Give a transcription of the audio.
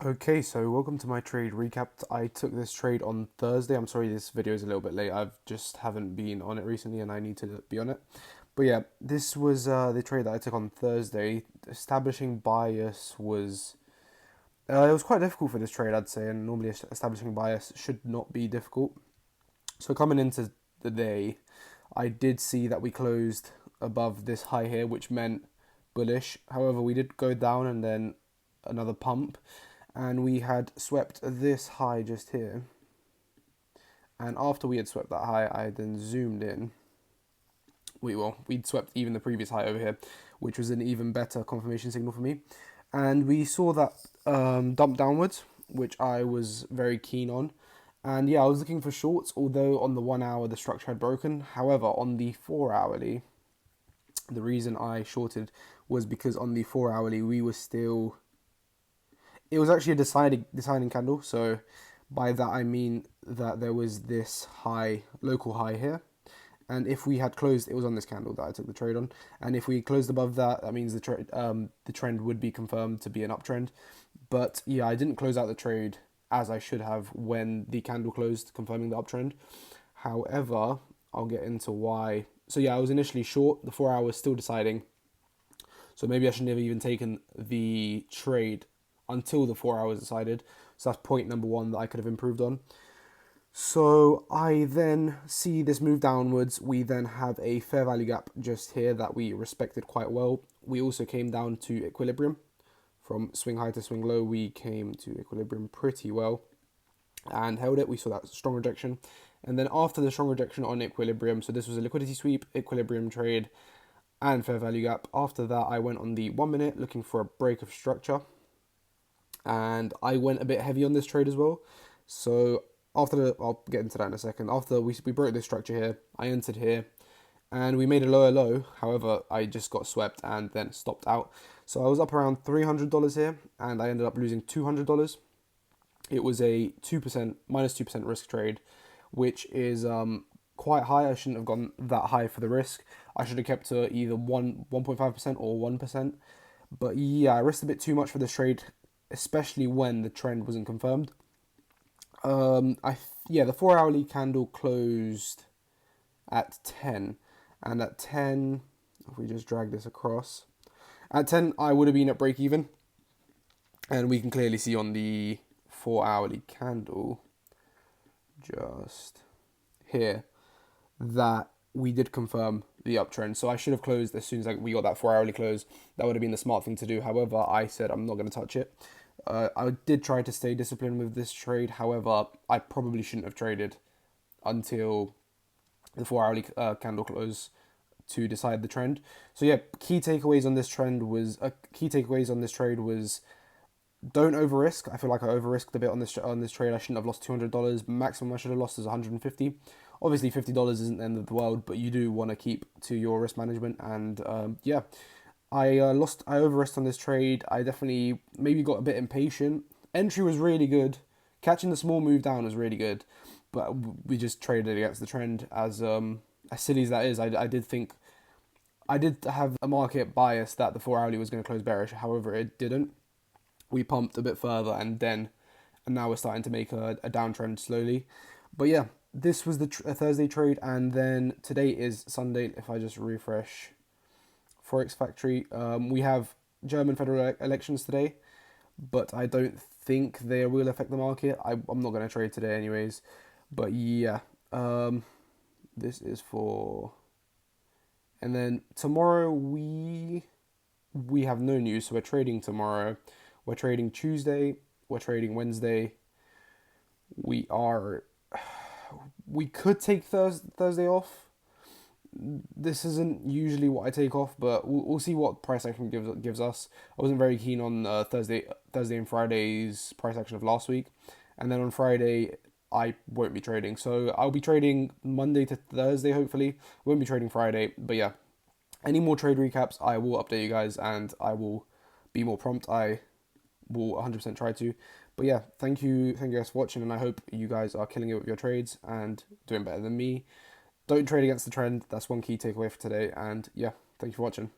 Okay, so welcome to my trade recap. I took this trade on Thursday. I'm sorry this video is a little bit late. I've just haven't been on it recently and I need to be on it. But yeah, this was the trade that I took on Thursday. Establishing bias was it was quite difficult for this trade, I'd say, and normally establishing bias should not be difficult. So coming into the day, I did see that we closed above this high here, which meant bullish. However, we did go down and then another pump, and we had swept this high just here. And after we had swept that high, I then zoomed in. We'd swept even the previous high over here, which was an even better confirmation signal for me. And we saw that dump downwards, which I was very keen on. And yeah, I was looking for shorts, although on the 1 hour the structure had broken. However, on the 4 hourly, the reason I shorted was because on the 4 hourly we were still. It was actually a deciding candle. So by that I mean that there was this high, local high here, and if we had closed, it was on this candle that I took the trade on, and if we closed above that, that means the trend would be confirmed to be an uptrend. But yeah, I didn't close out the trade as I should have when the candle closed, confirming the uptrend. However, I'll get into why. So yeah, I was initially short. The 4 hour was still deciding. So maybe I shouldn't have even taken the trade until the 4 hours decided. So that's point number one that I could have improved on. So I then see this move downwards. We then have a fair value gap just here that we respected quite well. We also came down to equilibrium. From swing high to swing low, we came to equilibrium pretty well and held it. We saw that strong rejection. And then after the strong rejection on equilibrium, so this was a liquidity sweep, equilibrium trade, and fair value gap. After that, I went on the 1 minute looking for a break of structure. And I went a bit heavy on this trade as well. So I'll get into that in a second. After we broke this structure here, I entered here, and we made a lower low. However, I just got swept and then stopped out. So I was up around $300 here, and I ended up losing $200. It was a 2% -2% risk trade, which is quite high. I shouldn't have gone that high for the risk. I should have kept to either 1.5% or 1%. But yeah, I risked a bit too much for this trade, especially when the trend wasn't confirmed. The 4 hourly candle closed at 10, and at 10, if we just drag this across, at 10 I would have been at break even, and we can clearly see on the 4 hourly candle just here that we did confirm the uptrend. So I should have closed as soon as we got that 4 hourly close. That would have been the smart thing to do. However, I said I'm not going to touch it. I did try to stay disciplined with this trade. However, I probably shouldn't have traded until the 4 hourly candle close to decide the trend. So yeah, key takeaways on this trade was don't over risk. I feel like I over risked a bit on this trade. I shouldn't have lost $200. Maximum I should have lost is 150. Obviously, $50 isn't the end of the world, but you do want to keep to your risk management. And yeah, I over risked on this trade. I definitely maybe got a bit impatient. Entry was really good. Catching the small move down was really good, but we just traded against the trend. As silly as that is, I did think I did have a market bias that the 4 hourly was going to close bearish. However, it didn't. We pumped a bit further, and now we're starting to make a downtrend slowly. But yeah, this was the Thursday trade, and then today is Sunday. If I just refresh forex factory, we have German federal elections today, but I don't think they will affect the market. I'm not going to trade today anyways. But yeah, this is for. And then tomorrow we have no news, so we're trading tomorrow. We're trading Tuesday. We're trading Wednesday. We are. We could take Thursday off. This isn't usually what I take off, but we'll see what price action gives us. I wasn't very keen on Thursday and Friday's price action of last week, and then on Friday I won't be trading. So I'll be trading Monday to Thursday. Hopefully, won't be trading Friday. But yeah, any more trade recaps, I will update you guys, and I will be more prompt. I will 100% try to. But yeah, thank you guys for watching, and I hope you guys are killing it with your trades and doing better than me. Don't trade against the trend. That's one key takeaway for today. And yeah, thank you for watching.